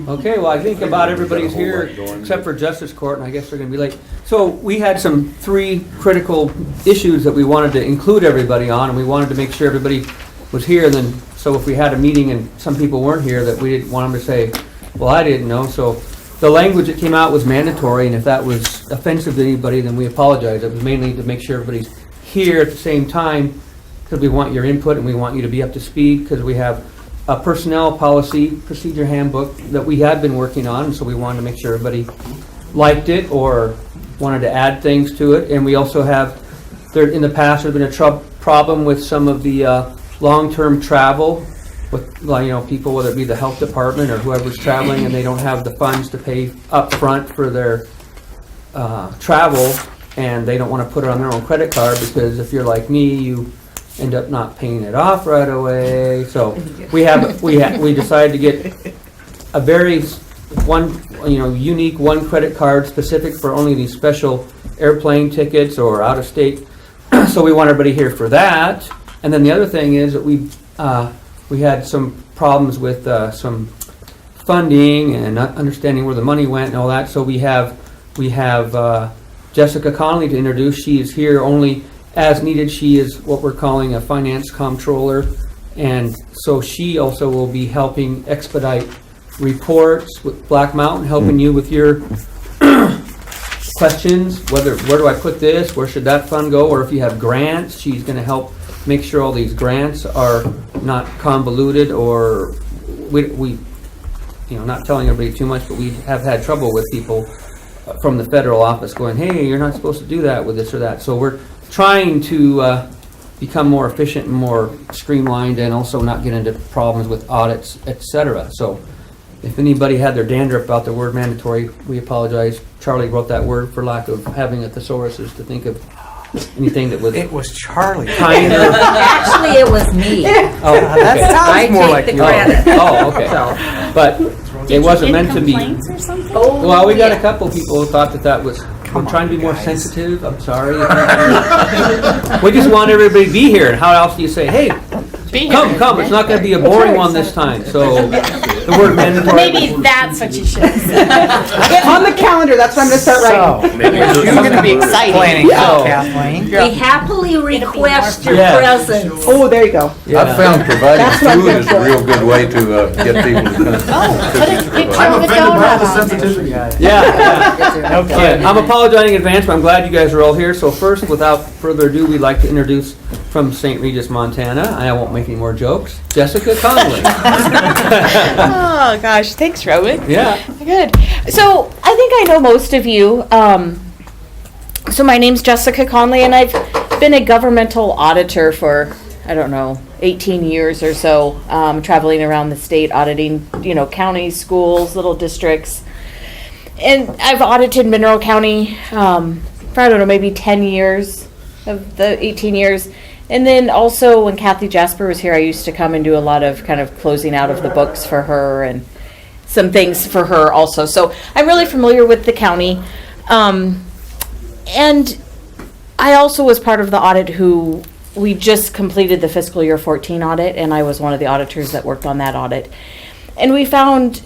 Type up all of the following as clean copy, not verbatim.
Okay, well, I think about everybody's here except for Justice Court, and I guess they're going to be late. So we had three critical issues that we wanted to include everybody on, and we wanted to make sure everybody was here. And then, so if we had a meeting and some people weren't here, that we didn't want them to say, well, I didn't know. So the language that came out was mandatory, and if that was offensive to anybody, then we apologize. It was mainly to make sure everybody's here at the same time, because we want your input and we want you to be up to speed, because we have a personnel policy procedure handbook that we had been working on, so we wanted to make sure everybody liked it or wanted to add things to it. And we also have, in the past, there's been a problem with some of the long-term travel with people, whether it be the health department or whoever's traveling, and they don't have the funds to pay up front for their travel, and they don't want to put it on their own credit card, because if you're like me, you end up not paying it off right away. So we decided to get a very unique one credit card specific for only these special airplane tickets or out of state. So we want everybody here for that. And then the other thing is that we had some problems with some funding and not understanding where the money went and all that. So we have Jessica Connolly to introduce. She is here only as needed. She is what we're calling a finance comptroller, and so she also will be helping expedite reports with Black Mountain, helping you with your questions, where do I put this, where should that fund go, or if you have grants, she's going to help make sure all these grants are not convoluted, or we not telling everybody too much, but we have had trouble with people from the federal office going, hey, you're not supposed to do that with this or that. So we're trying to become more efficient and more streamlined, and also not get into problems with audits, etc. So if anybody had their dander about the word mandatory, we apologize. Charlie wrote that word for lack of having a thesaurus to think of anything that was... It was Charlie. Kinder. Actually, it was me. Oh, okay. I more take like the you. credit. Oh, okay. But it wasn't meant to be... Or something? Oh, Well, we got yeah. a couple people who thought that was... We're trying to be more sensitive. I'm sorry. We just want everybody to be here. And how else do you say, hey, come. It's not going to be a boring one this time. So the word mandatory... Maybe that's what you should have said. Get on the calendar. That's what I'm going to start writing. So, you're going to be explaining Yeah. Kathleen. We happily request your Yeah. presence. Oh, there you go. I've found providing That's what I'm food is a good for. real good way to get people to come. Put a picture I'm of a offended by donut the on it. sensitivity. Yeah. Okay. I'm apologizing in advance, but I'm glad you guys are all here. So first, without further ado, we'd like to introduce from St. Regis, Montana, and I won't make any more jokes, Jessica Connolly. Oh gosh, thanks, Rowan. Yeah. Good. So I think I know most of you. So my name's Jessica Conley, and I've been a governmental auditor for 18 years or so, traveling around the state auditing, counties, schools, little districts. And I've audited Mineral County for, maybe 10 years of the 18 years. And then also when Kathy Jasper was here, I used to come and do a lot of kind of closing out of the books for her and some things for her also. So I'm really familiar with the county. And I also was part of the audit we just completed the fiscal year 14 audit, and I was one of the auditors that worked on that audit. And we found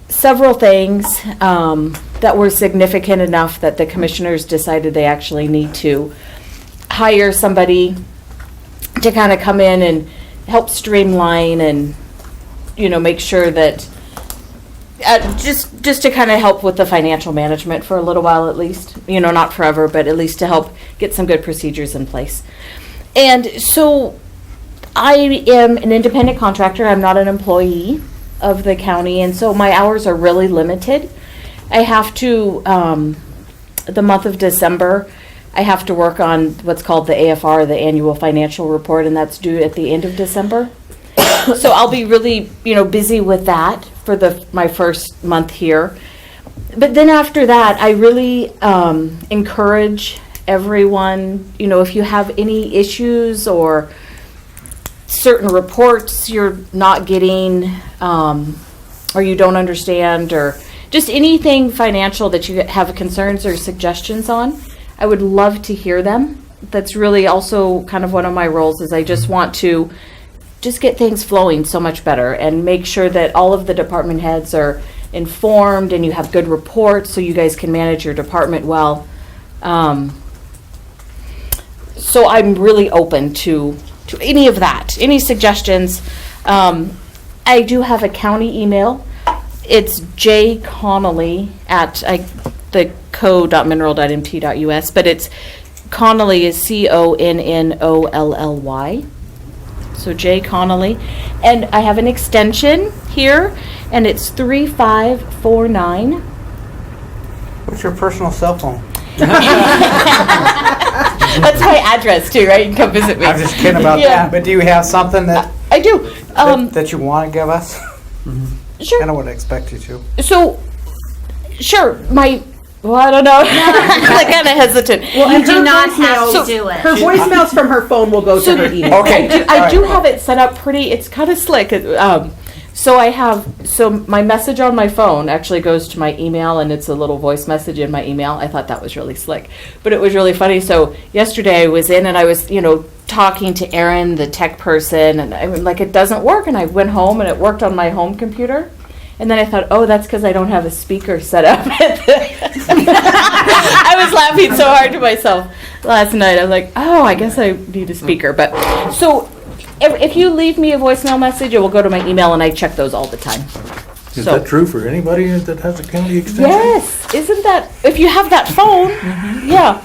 several things that were significant enough that the commissioners decided they actually need to hire somebody to kind of come in and help streamline and, make sure that just to kind of help with the financial management for a little while at least, not forever, but at least to help get some good procedures in place. And so I am an independent contractor. I'm not an employee of the county, and so my hours are really limited. I have to, the month of December, I have to work on what's called the AFR, the annual financial report, and that's due at the end of December. So I'll be really, busy with that for my first month here. But then after that, I really encourage everyone, if you have any issues or certain reports you're not getting, or you don't understand, or just anything financial that you have concerns or suggestions on, I would love to hear them. That's really also kind of one of my roles, is I just want to just get things flowing so much better and make sure that all of the department heads are informed and you have good reports so you guys can manage your department well. So I'm really open to any of that, any suggestions. I do have a county email. It's jconnolly at the co.mineral.mt.us, but it's Connolly is CONNOLLY. So J Connolly. And I have an extension here, and it's 3549. What's your personal cell phone? That's my address too, right? You can come visit me. I'm just kidding about Yeah. that. But do you have something that I do. that you want to give us? Sure. I don't would expect you to. So, sure, I don't know. I'm kind of hesitant. Well, and You do her not voicemails- have to do it. Her voicemails from her phone will go to her email. Okay. I do have it set up pretty, it's kind of slick. So my message on my phone actually goes to my email, and it's a little voice message in my email. I thought that was really slick, but it was really funny. So yesterday I was in and I was, talking to Erin, the tech person, and I'm like, it doesn't work. And I went home and it worked on my home computer. And then I thought, oh, that's because I don't have a speaker set up. I was laughing so hard to myself last night. I was like, oh, I guess I need a speaker. But so if you leave me a voicemail message, it will go to my email, and I check those all the time. Is So- that true for anybody that has a county extension? Yes, isn't that, if you have that phone, yeah,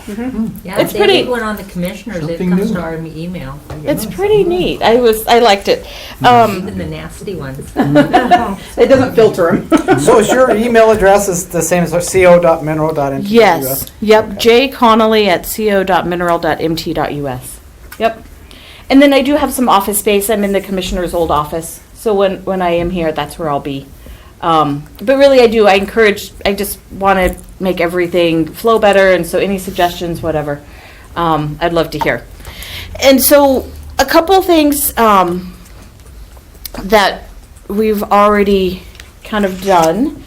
Yeah, It's they pretty- leave one on the commissioners, it Something comes new. to our email, it's pretty neat. I liked it. even the nasty ones. It doesn't filter them. So is your email address is the same as co.mineral.mt.us? Yes, yep, jconnolly@co.mineral.mt.us. Yep. And then I do have some office space. I'm in the commissioner's old office. So when I am here, that's where I'll be. But really I just want to make everything flow better. And so any suggestions, whatever, I'd love to hear. And so a couple things that we've already kind of done.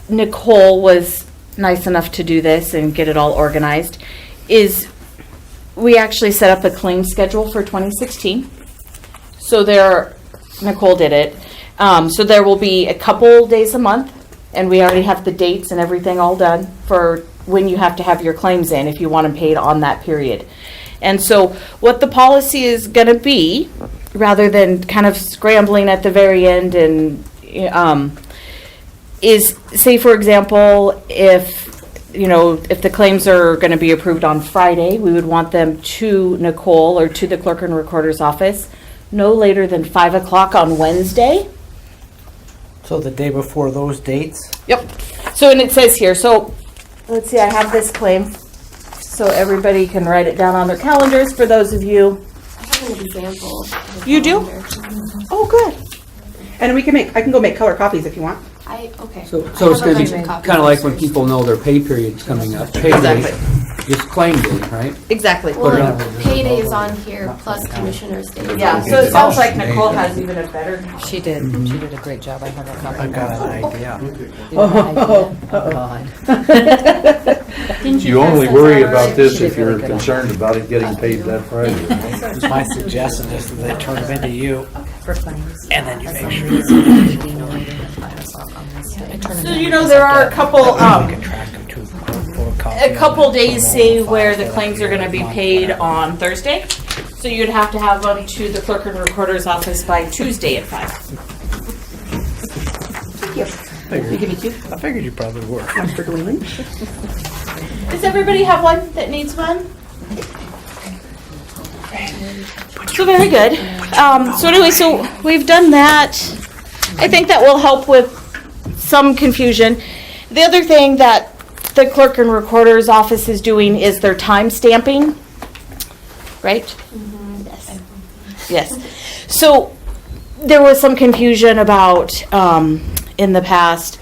Nicole was nice enough to do this and get it all organized, is we actually set up a claim schedule for 2016. So Nicole did it. So there will be a couple days a month, and we already have the dates and everything all done for when you have to have your claims in if you want them paid on that period. And so what the policy is going to be, rather than kind of scrambling at the very end, and is, say for example, if the claims are going to be approved on Friday, we would want them to Nicole or to the clerk and recorder's office no later than 5 o'clock on Wednesday. So the day before those dates? Yep. So, and it says here, so let's see, I have this claim, so everybody can write it down on their calendars for those of you. I have an example. of a You do? calendar. Oh, good. And I can go make color copies if you want. Okay. So I it's have a gonna be bunch of copies. kind of like when people know their pay period's coming up. Pay Exactly. date, just claim date, right? Exactly. Put it Well, on. payday is on here, plus commissioner's day. Yeah, so it sounds like Nicole has even a better. She did. She did a great job. I have a copy. I've got an idea. Didn't You pass only those worry out about already? this She did if you're really good. concerned about it getting paid that Friday. My suggestion is that they turn them into you, For claims. and then you make sure So, there are a couple, you can track them to a couple days, say, where the claims are gonna be paid on Thursday. So you'd have to have them to the clerk and recorder's office by Tuesday at 5. You give me two. I figured you probably were. One for Dwayne. Does everybody have one that needs one? So very good. So anyway, so we've done that. I think that will help with some confusion. The other thing that the clerk and recorder's office is doing is their time stamping, right? Yes. So there was some confusion about, in the past,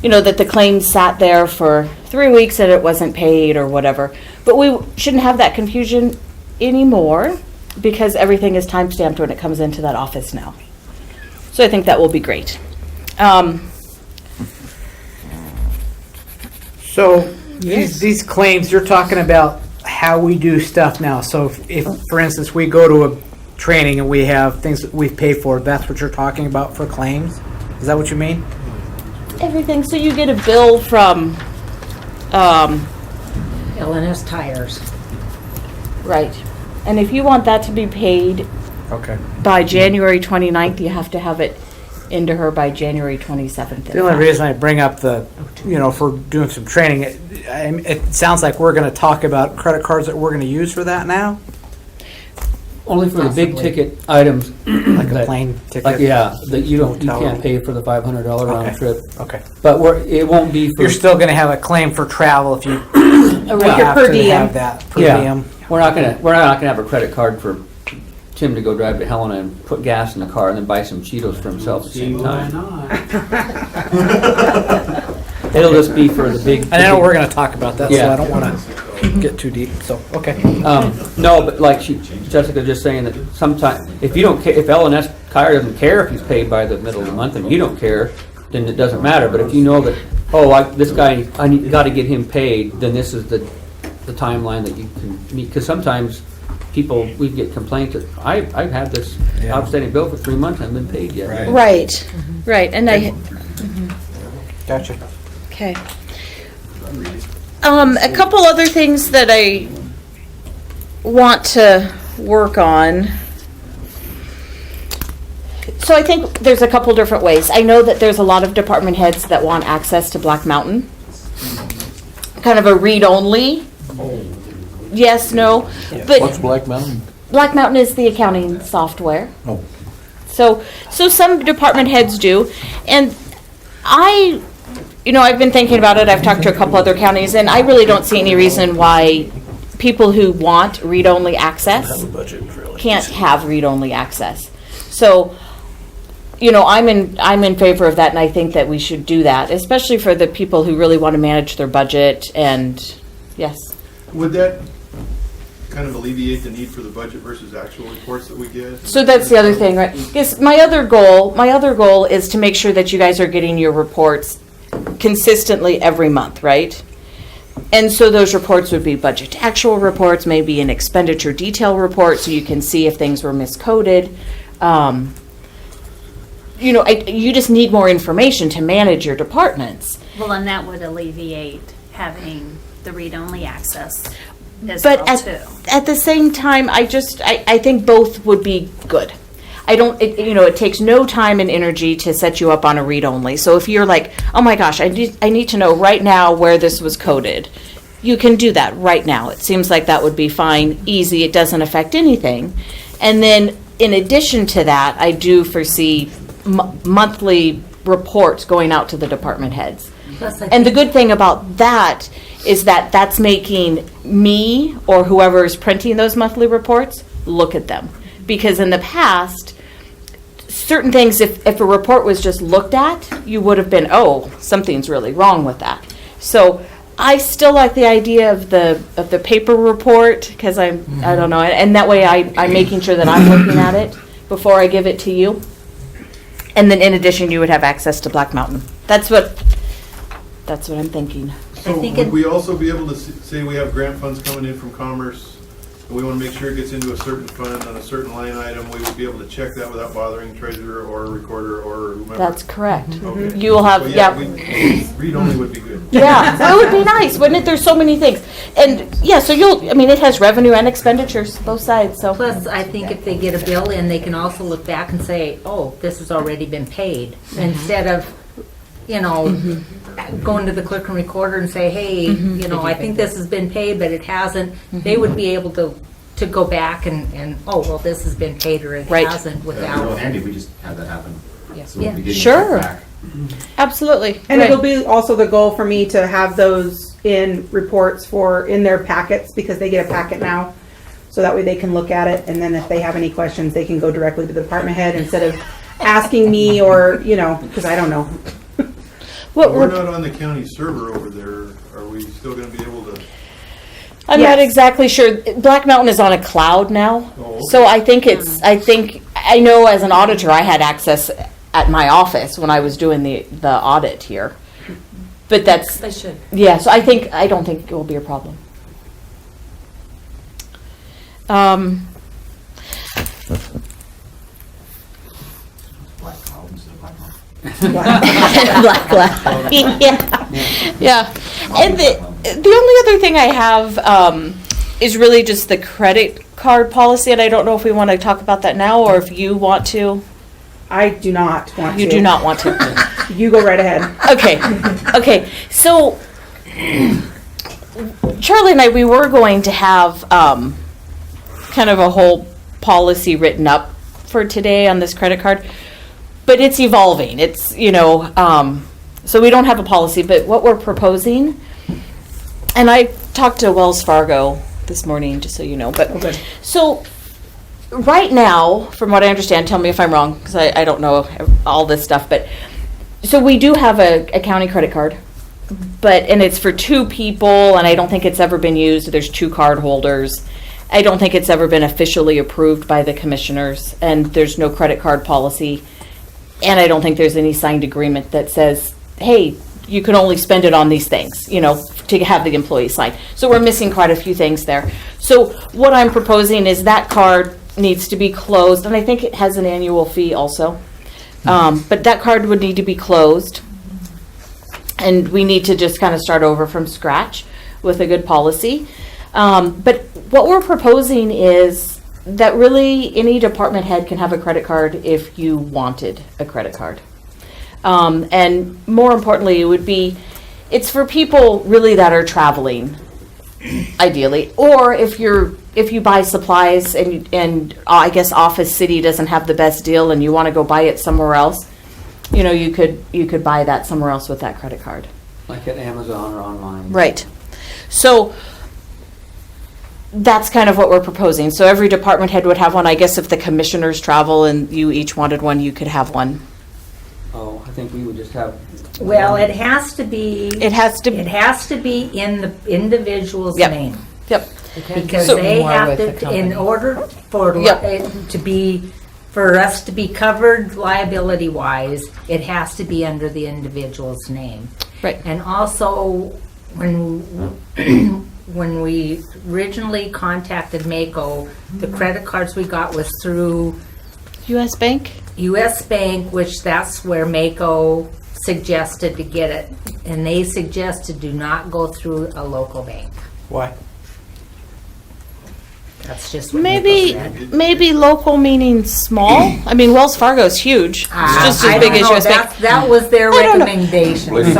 that the claim sat there for 3 weeks and it wasn't paid or whatever. But we shouldn't have that confusion anymore because everything is time stamped when it comes into that office now. So I think that will be great. So these claims, you're talking about how we do stuff now. So if for instance, we go to a training and we have things that we've paid for, that's what you're talking about for claims? Is that what you mean? Everything, so you get a bill from, LNS tires. right. And if you want that to be paid Okay. by January 29th, you have to have it into her by January 27th. The only reason I bring up the, for doing some training, it sounds like we're gonna talk about credit cards that we're gonna use for that now? Only for the big ticket items. Like a that- plane ticket? Like, yeah, that you Hotel. can't pay for the $500 round Okay. trip. Okay. But it won't be for. You're still gonna have a claim for travel if you Like your have per to diem. have that per Yeah. diem. We're not gonna have a credit card for Tim to go drive to Helena and put gas in the car and then buy some Cheetos for himself at the same time. It'll just be for the big. And I know we're gonna talk about that, so Yeah. I don't wanna get too deep, so, okay. No, but like Jessica just saying that sometimes, if you don't care, if LNS Tire doesn't care if he's paid by the middle of the month and you don't care, then it doesn't matter. But if you know that, this guy, gotta get him paid, then this is the timeline that you can meet. Because sometimes we get complaints that, I've had this Yeah. outstanding bill for 3 months, I haven't been paid yet. Right, right, and Gotcha. okay. A couple other things that I want to work on. So I think there's a couple different ways. I know that there's a lot of department heads that want access to Black Mountain. Kind of a read-only. Yes, no, What's but Black Mountain? Black Mountain is the accounting software. Oh. So some department heads do, and I've been thinking about it. I've talked to a couple other counties, and I really don't see any reason why people who want read-only access can't have read-only access. So, I'm in favor of that, and I think that we should do that, especially for the people who really want to manage their budget. And yes, Would that kind of alleviate the need for the budget versus actual reports that we get? so that's the other thing, right? Because my other goal is to make sure that you guys are getting your reports consistently every month, right? And so those reports would be budget to actual reports, maybe an expenditure detail report, so you can see if things were miscoded. You just need more information to manage your departments. Well, and that would alleviate having the read-only access as But well, too. at the same time, I think both would be good. It takes no time and energy to set you up on a read-only. So if you're like, oh my gosh, I need to know right now where this was coded, you can do that right now. It seems like that would be fine, easy, it doesn't affect anything. And then in addition to that, I do foresee monthly reports going out to the department heads. Plus, I And the think- good thing about that is that that's making me or whoever is printing those monthly reports look at them. Because in the past, certain things, if a report was just looked at, you would have been, oh, something's really wrong with that. So I still like the idea of the paper report, because I don't know, and that way I'm making sure that I'm looking at it before I give it to you. And then in addition, you would have access to Black Mountain. That's what I'm thinking. So think would it- we also be able to say we have grant funds coming in from Commerce, and we want to make sure it gets into a certain fund on a certain line item, we would be able to check that without bothering treasurer or recorder or whomever? That's correct. Okay. You will have, So, yeah. Read only would be good. Yeah, well, it would be nice, wouldn't it? There's so many things. And, yeah, so it has revenue and expenditures, both sides, so. Plus, I think if they get a bill in, they can also look back and say, oh, this has already been paid, instead of, going to the clerk and recorder and say, hey, I think this has been paid, but it hasn't. They would be able to go back and, oh, well, this has been paid or it Right. hasn't Real without. handy if we just have that happen. Yeah. So we'll be getting Sure. it back. Absolutely. And Right. it'll be also the goal for me to have those in reports in their packets, because they get a packet now. So that way they can look at it, and then if they have any questions, they can go directly to the department head instead of asking me or, because I don't know. We're not on the county server over there. Are we still going to be able to? I'm not Yes. exactly sure. Black Mountain is on a cloud now. Oh, okay. So I know as an auditor, I had access at my office when I was doing the audit here. But that's, They should. yeah, so I don't think it will be a problem. Black glass. Yeah. And the only other thing I have is really just the credit card policy, and I don't know if we want to talk about that now or if you want to. I do not want to. You do not want to. You go right ahead. Okay. So Charlie and I, we were going to have kind of a whole policy written up for today on this credit card, but it's evolving. It's, so we don't have a policy, but what we're proposing, and I talked to Wells Fargo this morning, just so you know, but so right now, from what I understand, tell me if I'm wrong, because I don't know all this stuff, but so we do have a county credit card, and it's for 2 people, and I don't think it's ever been used. There's 2 card holders. I don't think it's ever been officially approved by the commissioners, and there's no credit card policy, and I don't think there's any signed agreement that says, hey, you can only spend it on these things, to have the employee sign. So we're missing quite a few things there. So what I'm proposing is that card needs to be closed, and I think it has an annual fee also. But that card would need to be closed, and we need to just kind of start over from scratch with a good policy. But what we're proposing is that really any department head can have a credit card if you wanted a credit card. And more importantly, it's for people really that are traveling, ideally, or if you buy supplies and I guess Office City doesn't have the best deal and you want to go buy it somewhere else, you could buy that somewhere else with that credit card. Like at Amazon or online. Right. So that's kind of what we're proposing. So every department head would have one. I guess if the commissioners travel and you each wanted one, you could have one. Oh, I think we would just have. Well, it has to be. It has to be in the individual's Yep. name. Yep. Because So- they More have with the to, company. in order for Yep. it to be, for us to be covered liability-wise, it has to be under the individual's name. Right. And also, when we originally contacted Mako, the credit cards we got was through U.S. Bank? U.S. Bank, which that's where Mako suggested to get it. And they suggested do not go through a local bank. Why? That's just what Mako said. Maybe local meaning small. I mean, Wells Fargo's huge. It's just I as big don't as know. US Bank. That was their I don't know. recommendation. And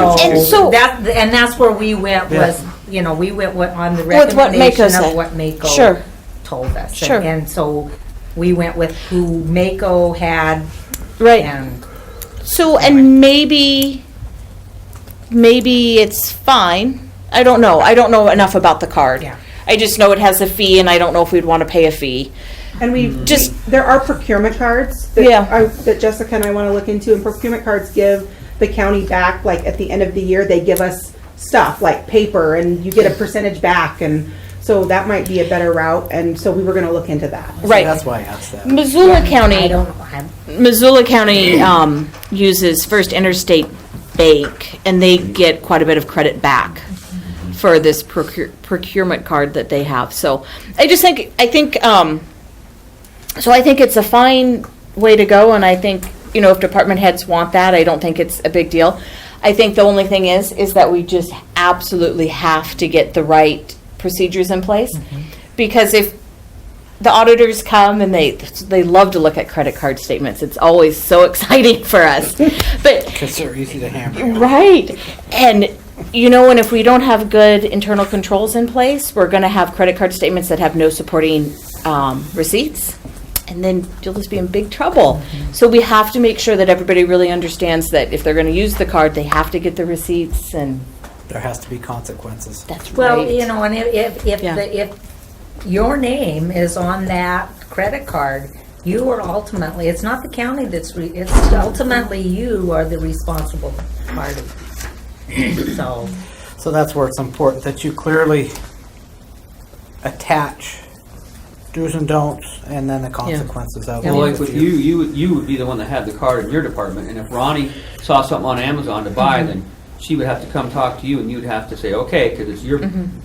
so- And that's where we went was, we went on the With what Mako recommendation said. of what Mako Sure. told us. Sure. And so we went with who Mako had. Right. And So, and maybe it's fine. I don't know. I don't know enough about the card. Yeah. I just know it has a fee, and I don't know if we'd want to pay a fee. And there are procurement cards that Jessica and I want to look into, and procurement cards give the county back, like at the end of the year, they give us stuff like paper and you get a percentage back, and so that might be a better route, and so we were going to look into that. Right. That's why I asked that. Missoula I County, don't know. Missoula County uses First Interstate Bank, and they get quite a bit of credit back for this procurement card that they have. So I think it's a fine way to go, and I think, if department heads want that, I don't think it's a big deal. I think the only thing is that we just absolutely have to get the right procedures in place. Because if the auditors come and they love to look at credit card statements, it's always so exciting for us. But Because they're easy to hammer. right. And and if we don't have good internal controls in place, we're going to have credit card statements that have no supporting receipts. And then you'll just be in big trouble. So we have to make sure that everybody really understands that if they're going to use the card, they have to get the receipts, and There has to be consequences. that's Well, right. and if Yeah. if your name is on that credit card, you are ultimately, it's not the county it's ultimately you are the responsible party. So that's where it's important that you clearly attach do's and don'ts and then the consequences of it. Well, like with you would be the one that had the card in your department, and if Ronnie saw something on Amazon to buy, then she would have to come talk to you, and you'd have to say, okay, because it's your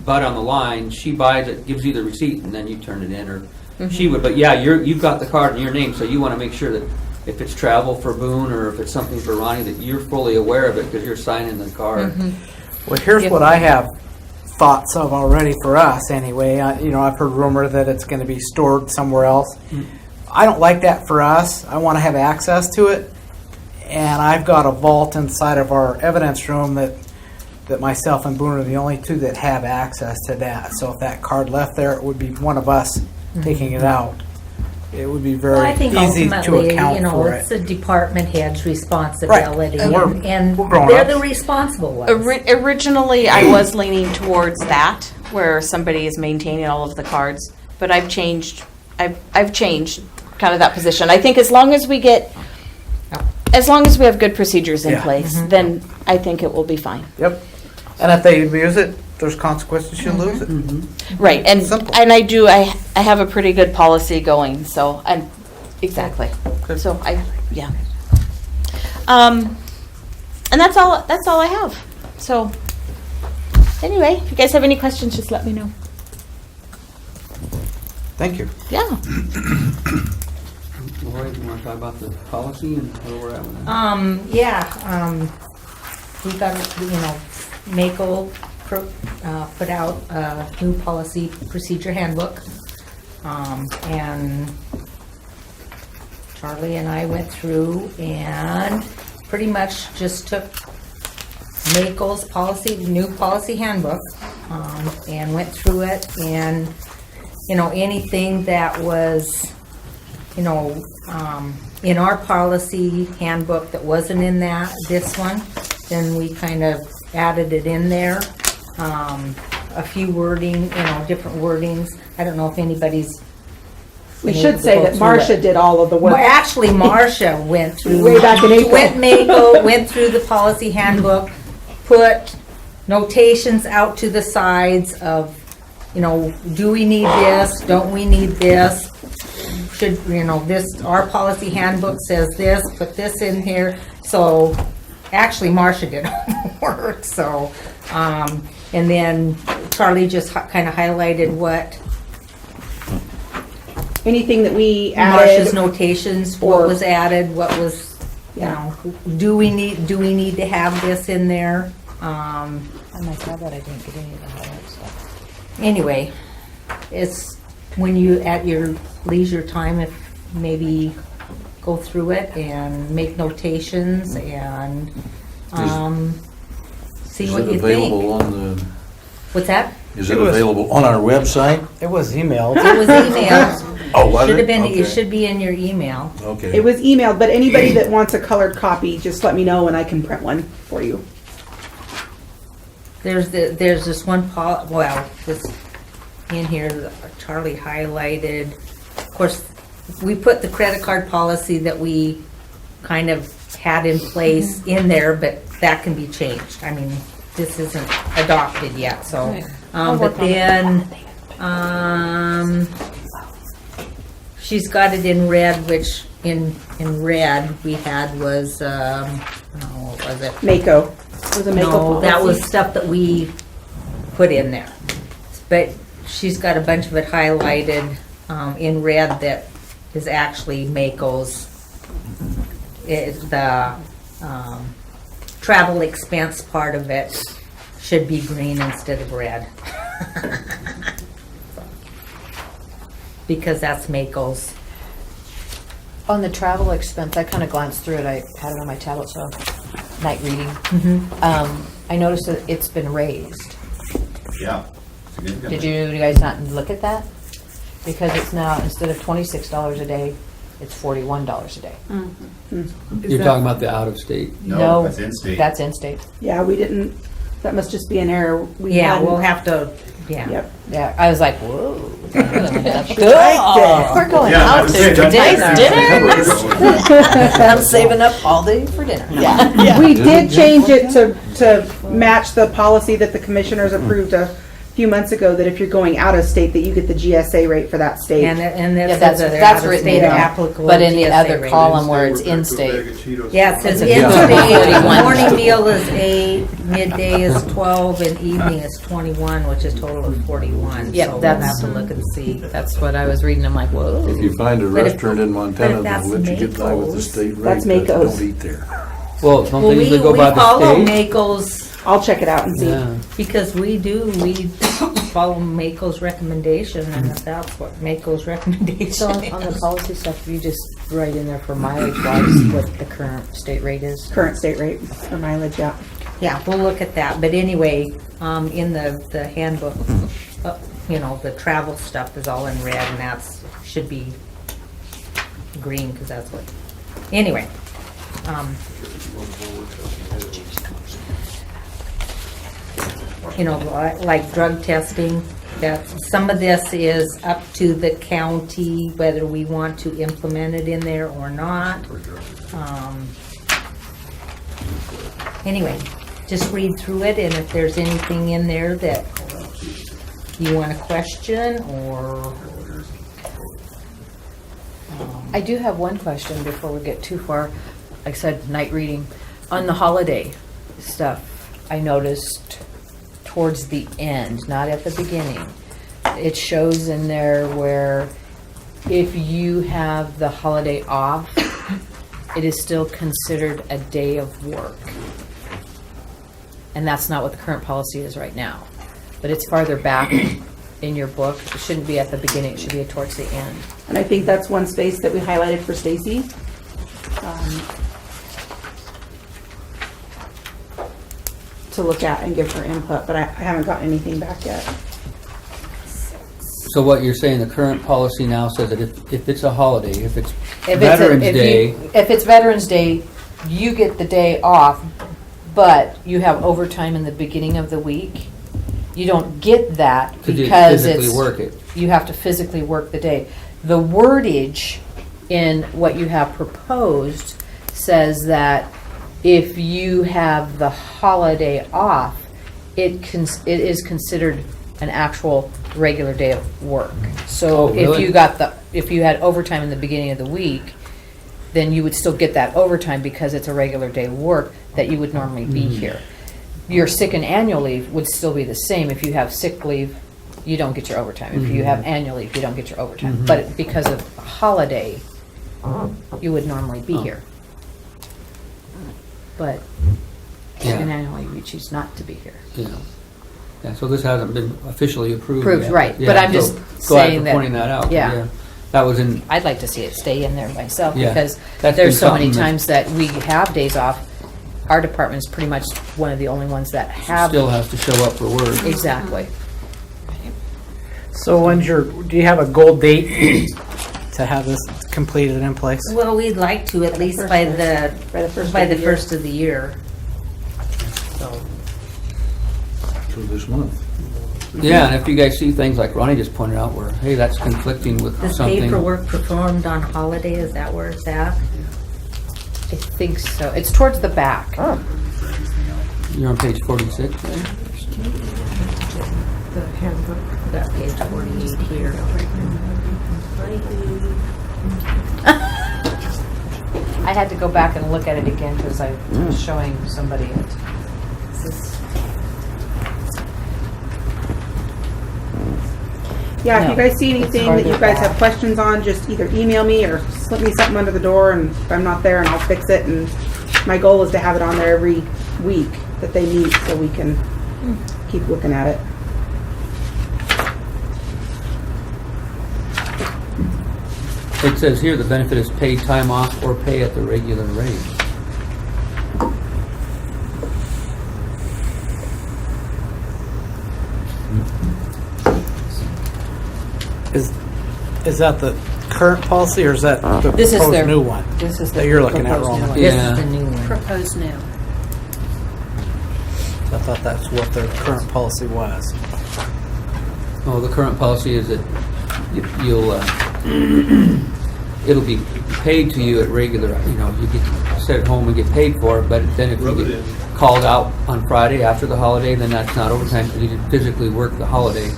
butt on the line. She buys it, gives you the receipt, and then you turn it in, or she would. But yeah, you've got the card in your name, so you want to make sure that if it's travel for Boone or if it's something for Ronnie, that you're fully aware of it because you're signing the card. Well, here's what I have thoughts of already for us anyway. I've heard rumor that it's going to be stored somewhere else. I don't like that for us. I want to have access to it. And I've got a vault inside of our evidence room that myself and Boone are the only two that have access to that. So if that card left there, it would be one of us taking it out. It would be Well, very I think easy to ultimately, account for it's it. the department head's responsibility, And and we're grown they're ups. the responsible ones. Originally, I was leaning towards that, where somebody is maintaining all of the cards, but I've changed kind of that position. I think as long as we have good procedures in Yeah. place, then I think it will be fine. Yep. And if they abuse it, there's consequences, you lose it. Right, and Simple. I have a pretty good policy going, so I'm, exactly. So yeah. And that's all I have. So, anyway, if you guys have any questions, just let me know. Thank you. Yeah. Lori, you want to talk about the policy and where we're at with that? We got, Mako put out a new policy procedure handbook. And Charlie and I went through and pretty much just took Mako's new policy handbook, and went through it, and, anything that was, in our policy handbook that wasn't in this one, then we kind of added it in there. A few wording, different wordings. I don't know if anybody's. We been should able to say go that through Marcia it. did all of the Well, work. actually, Marcia went through. Way back in April. Went through the policy handbook, put notations out to the sides of, do we need this? Don't we need this? Should, our policy handbook says this, put this in here. So, actually, Marcia did all the work, so, and then Charlie just kind of highlighted what Anything that we Marcia's added, notations, or- what was added, what was, do we need to have this in there? I might have that, I didn't get any of the highlight stuff. Anyway, it's when you, at your leisure time, if maybe go through it and make notations and, see Is what it you available think. on the, What's that? is It it was- available on our website? It was emailed. It was emailed. Oh, was Should it? have been, Okay. it should be in your email. Okay. it was emailed, but anybody that wants a colored copy, just let me know and I can print one for you. There's this one this in here that Charlie highlighted. Of course, we put the credit card policy that we kind of had in place in there, but that can be changed. I mean, this isn't adopted yet, so. But then, she's got it in red, which in red we had was, what was it? Mako. It was a Mako No, policy. that was stuff that we put in there. But she's got a bunch of it highlighted in red that is actually Mako's. The travel expense part of it should be green instead of red. Because that's Mako's. On the travel expense, I kind of glanced through it, I had it on my tablet, so night reading. I noticed that it's been raised. Yeah. Did you guys not look at that? Because it's now, instead of $26 a day, it's $41 a day. You're talking about the out-of-state. No, that's in-state. That's in-state. Yeah, we didn't, that must just be an error. We Yeah, hadn't- we'll have to, yeah. Yep. Yeah, I was like, whoa. We're We're going Yeah, I out would to say that's dinner. I'm saving up all day for dinner. Yeah. We did change it to match the policy that the commissioners approved a few months ago that if you're going out of state, that you get the GSA rate for that state. And Yeah, this that's, says that that's they're written out-of-state in there, applicable but in the GSA other rate. column where it's We're back to a bag in-state. of Cheetos. Yeah, it says It's in-state, 41. morning meal is 8, midday is 12, and evening is 21, which is total of 41. Yep, So we'll that's- have to look and see. That's what I was reading, I'm like, whoa. If you find a But if- restaurant in but Montana if that'll that's let you get by with the Mako's- state rate, That's then Mako's. don't eat there. Well, don't Well, they usually go we by the follow state? Mako's, I'll check it out and see. Yeah. because we follow Mako's recommendation, and if that's what Mako's recommendation So on the is. policy stuff, you just write in there for mileage wise what the current state rate is? Current state rate for mileage, yeah. Yeah, we'll look at that, but anyway, in the handbook, the travel stuff is all in red, and that's, should be green, because that's what, anyway. Like drug testing, that some of this is up to the county, whether we want to implement it in there or not. Anyway, just read through it, and if there's anything in there that you want to question, or... I do have one question before we get too far. Like I said, night reading. On the holiday stuff, I noticed towards the end, not at the beginning, it shows in there where if you have the holiday off, it is still considered a day of work. And that's not what the current policy is right now. But it's farther back in your book. It shouldn't be at the beginning, it should be towards the end. And I think that's one space that we highlighted for Stacy. To look at and give her input, but I haven't gotten anything back yet. So what you're saying, the current policy now says that if it's a holiday, if it's If Veterans if Day, if it's Veterans Day, you get the day off, but you have overtime in the beginning of the week. You don't get that could you because physically it's, work it? you have to physically work the day. The wordage in what you have proposed says that if you have the holiday off, it is considered an actual regular day of work. So Oh, really? if you had overtime in the beginning of the week, then you would still get that overtime because it's a regular day of work that you would normally be here. Your sick and annual leave would still be the same. If you have sick leave, you don't get your overtime. If you have annual leave, you don't get your overtime. But because of holiday, you would normally be here. But sick and Yeah, annual leave, you choose not to be here. yeah. Yeah, so this hasn't been officially approved Approved, yet. right, Yeah, but I'm so just glad saying for that- pointing that out. yeah. That was in, I'd like to see it stay in there myself Yeah, because that's there's been so many something that- times that we have days off. Our department's pretty much one of the only ones that have. still has to show up for work. Exactly. So do you have a goal date to have this completed in place? Well, we'd like to, at least by the year. first of the year. So, So this month. Yeah, and if you guys see things like Ronnie just pointed out where, hey, that's conflicting with this something. paid for work performed on holiday, is that where it's at? I think so. It's towards the back. You're on page 46 there? The handbook. Got page 48 here. I had to go back and look at it again because I was showing somebody it. This is- Yeah, if No, you guys see it's anything that you farther guys have back. questions on, just either email me or slip me something under the door, and if I'm not there, and I'll fix it. And my goal is to have it on there every week that they meet, so we can keep looking at it. It says here the benefit is paid time off or pay at the regular rate. Is that the current policy or is that the This is their proposed new one? This is the That you're looking at, proposed new Roland. one. This Yeah. is the new one. Proposed new. I thought that's what their current policy was. Oh, the current policy is that you'll, it'll be paid to you at regular, you get set at home and get paid for it, but then if Rub you it get, in. called out on Friday after the holiday, then that's not overtime because you didn't physically work the holiday.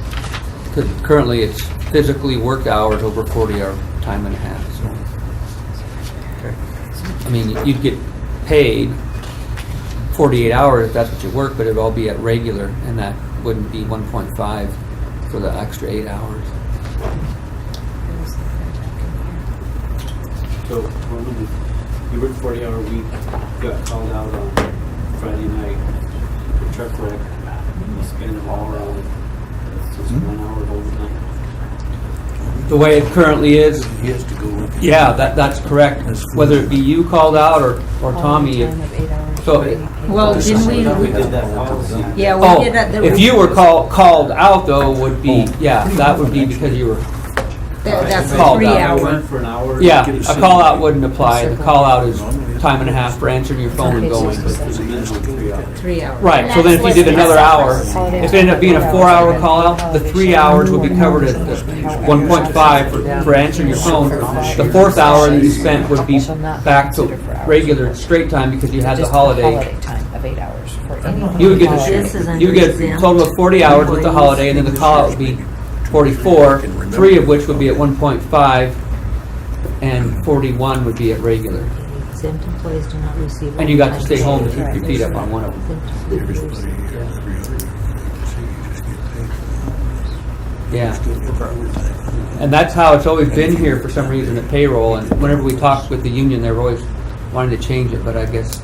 'Cause currently, it's physically worked hours over 40-hour time and a half, so. I mean, you'd get paid 48 hours if that's what you work, but it'd all be at regular, and that wouldn't be 1.5 for the extra 8 hours. So, when you worked 40-hour week, got called out on Friday night, the truck wreck, you spend an hour on it, it's just 1 hour of overtime. The way it currently is, He has to go. yeah, that's correct. Whether it be you called out or Tommy, so, Well, didn't we? We did that policy. Yeah, oh, we did that. if you were called out though, would be, yeah, that would be because you were, That's called 3 out. I hour. went for an hour. yeah, a call out wouldn't apply. The call out is time and a half for answering your phone and going. There's a minimum 3 hours. 3 hours. Right, so then if you did another hour, if it ended up being a 4-hour call out, the 3 hours would be covered at the 1.5 for answering your phone. The 4th hour that you spent would be back to regular straight time because you had the holiday. time of 8 hours for any. You would get This is you would get a total of 40 hours with the holiday, and then the call out would be 44, 3 of which would be at 1.5, and 41 would be at regular. Exempt employees do not receive. And you got to stay home to keep your feet up on one of them. Yeah. And that's how it's always been here for some reason at payroll, and whenever we talked with the union, they were always wanting to change it, but I guess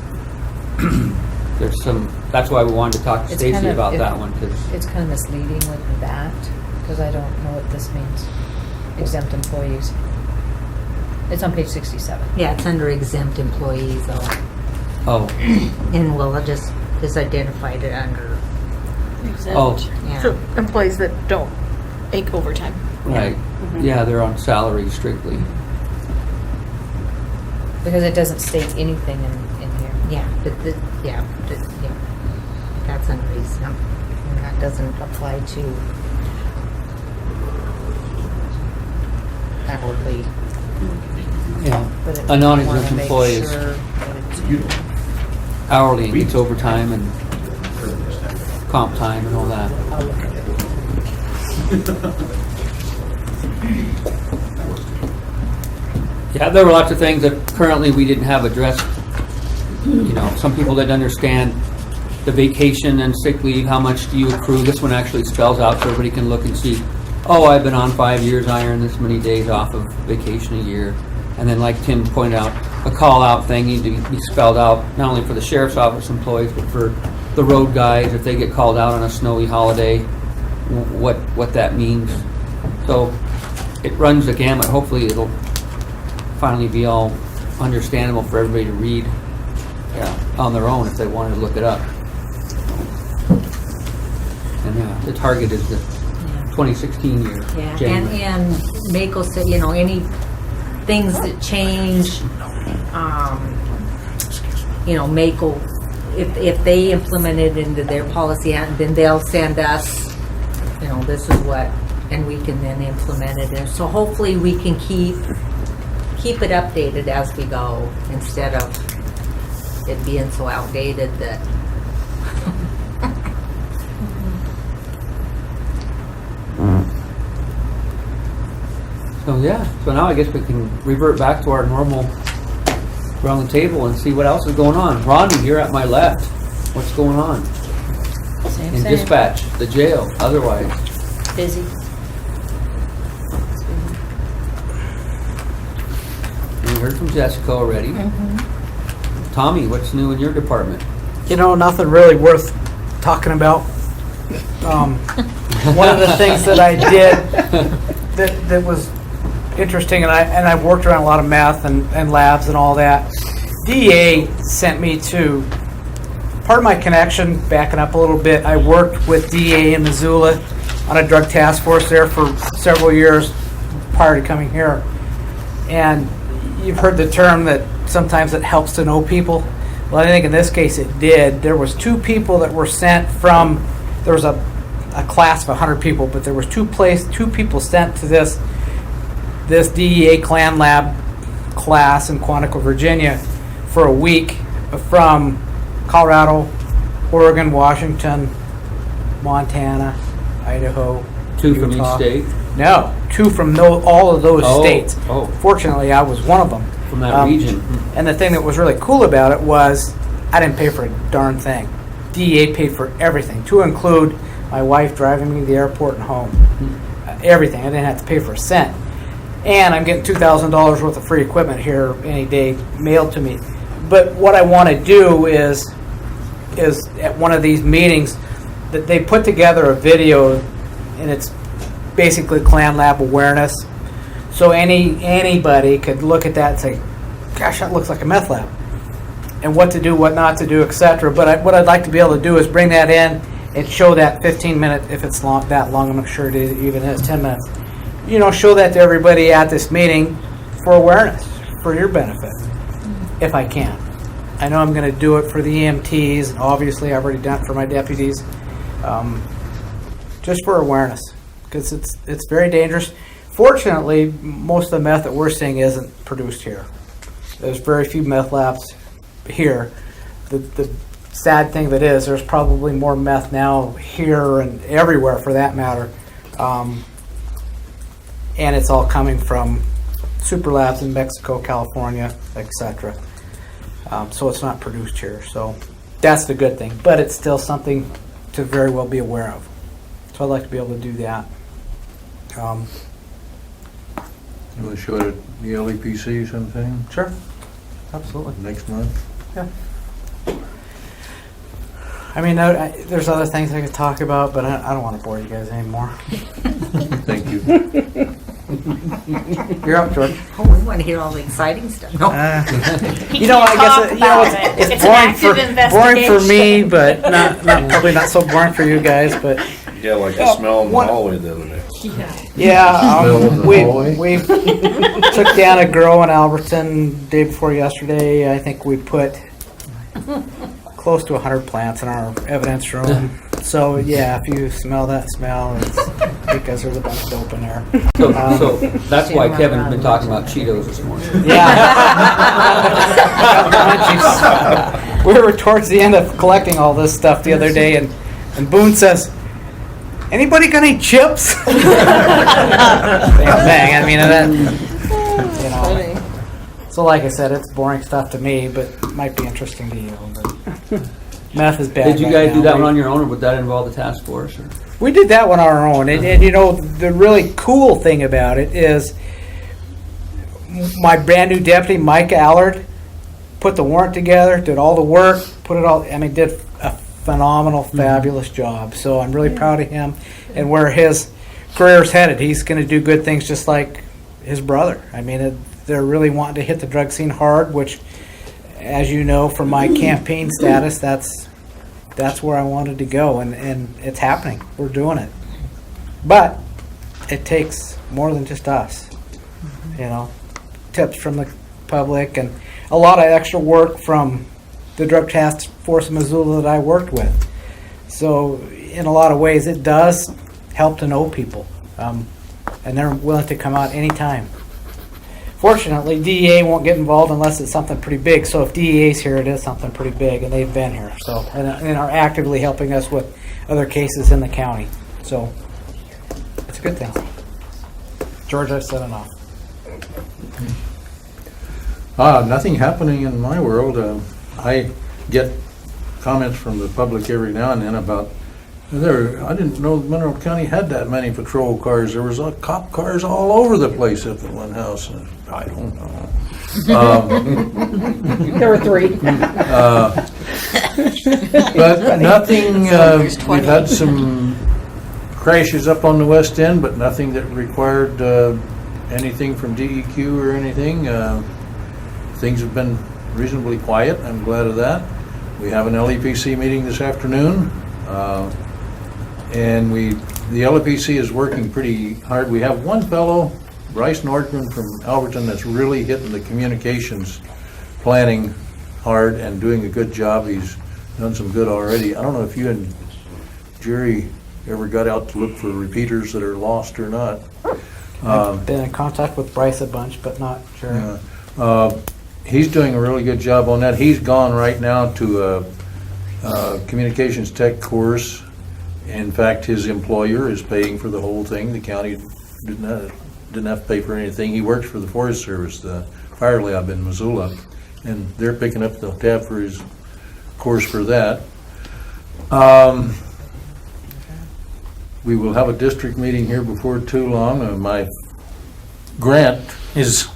there's some, that's why we wanted to talk to It's Stacy kind of- about it- that one, because It's kind of misleading with that, because I don't know what this means. Exempt employees. It's on page 67. Yeah, it's under exempt employees though. oh, And we'll just identified it under, oh, yeah. Employees that don't make overtime. right, yeah, they're on salary strictly. Because it doesn't state anything in here. Yeah, but that's under exempt. And that doesn't apply to hourly. Yeah, But it- a non-exempt wanna make employee is sure that it's- hourly and gets overtime and comp time and all that. I'll look at it. Yeah, there were lots of things that currently we didn't have addressed. You know, some people didn't understand the vacation and sick leave, how much do you accrue? This one actually spells out so everybody can look and see, oh, I've been on 5 years, I earn this many days off of vacation a year. And then like Tim pointed out, a call-out thing needs to be spelled out, not only for the sheriff's office employees, but for the road guys, if they get called out on a snowy holiday, what that means. So it runs the gamut. Hopefully it'll finally be all understandable for everybody to read on their own if they wanted to look it up. And the target is the 2016 year, Yeah, January. and Mako said, you know, any things that change, you know, Mako, if they implement it into their policy, then they'll send us, you know, this is what, and we can then implement it. And so hopefully we can keep it updated as we go instead of it being so outdated that. So so now I guess we can revert back to our normal around the table and see what else is going on. Ronnie, you're at my left. What's going on? Same, In same. dispatch, the jail, otherwise. Busy. We heard from Jessica already. Tommy, what's new in your department? You know, nothing really worth talking about. One of the things that I did that was interesting, and I've worked around a lot of math and labs and all that. DEA sent me to, part of my connection, backing up a little bit, I worked with DEA in Missoula on a drug task force there for several years prior to coming here. And you've heard the term that sometimes it helps to know people. Well, I think in this case it did. There was 2 people that were sent from, there was a class of 100 people, but there was 2 people sent to this DEA Clan Lab class in Quantico, Virginia for a week from Colorado, Oregon, Washington, Montana, Idaho. 2 from each Utah. state, No, 2 from all of those Oh, states. oh. Fortunately, I was one of them. from that region. And the thing that was really cool about it was I didn't pay for a darn thing. DEA paid for everything, to include my wife driving me to the airport and home. Everything. I didn't have to pay for a cent. And I'm getting $2,000 worth of free equipment here any day mailed to me. But what I want to do is at one of these meetings that they put together a video, and it's basically Clan Lab awareness. So anybody could look at that and say, gosh, that looks like a meth lab. And what to do, what not to do, etc. But what I'd like to be able to do is bring that in and show that 15-minute, if it's that long, I'm not sure it even is, 10 minutes. You know, show that to everybody at this meeting for awareness, for your benefit, if I can. I know I'm going to do it for the EMTs, and obviously I've already done it for my deputies, just for awareness, because it's very dangerous. Fortunately, most of the meth that we're seeing isn't produced here. There's very few meth labs here. The sad thing of it is there's probably more meth now here and everywhere for that matter. And it's all coming from super labs in Mexico, California, etc. So it's not produced here. So that's the good thing. But it's still something to very well be aware of. So I'd like to be able to do that. You want to show it at the LEPC sometime Sure. Absolutely. next month? Yeah. I mean, there's other things I could talk about, but I don't want to bore you guys anymore. Thank you. You're up, George. Oh, we want to hear all the exciting stuff. No. You know, I guess it's It's an boring active for me, but not probably not so boring for you guys. But Yeah, like the smell in the hallway the other day. yeah, Smell in the hallway? we took down a girl in Alberton day before yesterday. I think we put close to 100 plants in our evidence room. So yeah, if you smell that smell, it's because there's a bunch of dope in there. So that's why Kevin's been talking about Cheetos this morning. Yeah. We were towards the end of collecting all this stuff the other day, and Boone says, "Anybody got any chips?" Same thing. I mean, that, you know. So like I said, it's boring stuff to me, but it might be interesting to you. But meth is bad. Did you guys do that one on your own, or would that involve the task force? Or? We did that one on our own, and you know, the really cool thing about it is my brand new deputy, Mike Allard, put the warrant together, did all the work, put it all, I mean, did a phenomenal, fabulous job. So I'm really proud of him and where his career's headed. He's going to do good things just like his brother. I mean, they're really wanting to hit the drug scene hard, which, as you know, from my campaign status, that's where I wanted to go, and it's happening. We're doing it. But it takes more than just us, you know, tips from the public and a lot of extra work from the Drug Task Force in Missoula that I worked with. So in a lot of ways, it does help to know people, and they're willing to come out anytime. Fortunately, DEA won't get involved unless it's something pretty big. So if DEA's here, it is something pretty big, and they've been here. So and are actively helping us with other cases in the county. So it's a good thing. George, I've said enough. Nothing happening in my world. I get comments from the public every now and then about I didn't know Mineral County had that many patrol cars. There was cop cars all over the place at the one house. I don't know. There were 3. But nothing, we've had some crashes up on the west end, but nothing that required anything from DEQ or anything. Things have been reasonably quiet. I'm glad of that. We have an LEPC meeting this afternoon. And the LEPC is working pretty hard. We have one fellow, Bryce Nordman from Alberton, that's really hitting the communications planning hard and doing a good job. He's done some good already. I don't know if you and Jerry ever got out to look for repeaters that are lost or not. I've been in contact with Bryce a bunch, but not Jerry. He's doing a really good job on that. He's gone right now to communications tech course. In fact, his employer is paying for the whole thing. The county didn't have to pay for anything. He works for the Forest Service, the fire lab in Missoula, and they're picking up the tab for his course for that. We will have a district meeting here before too long. My grant is,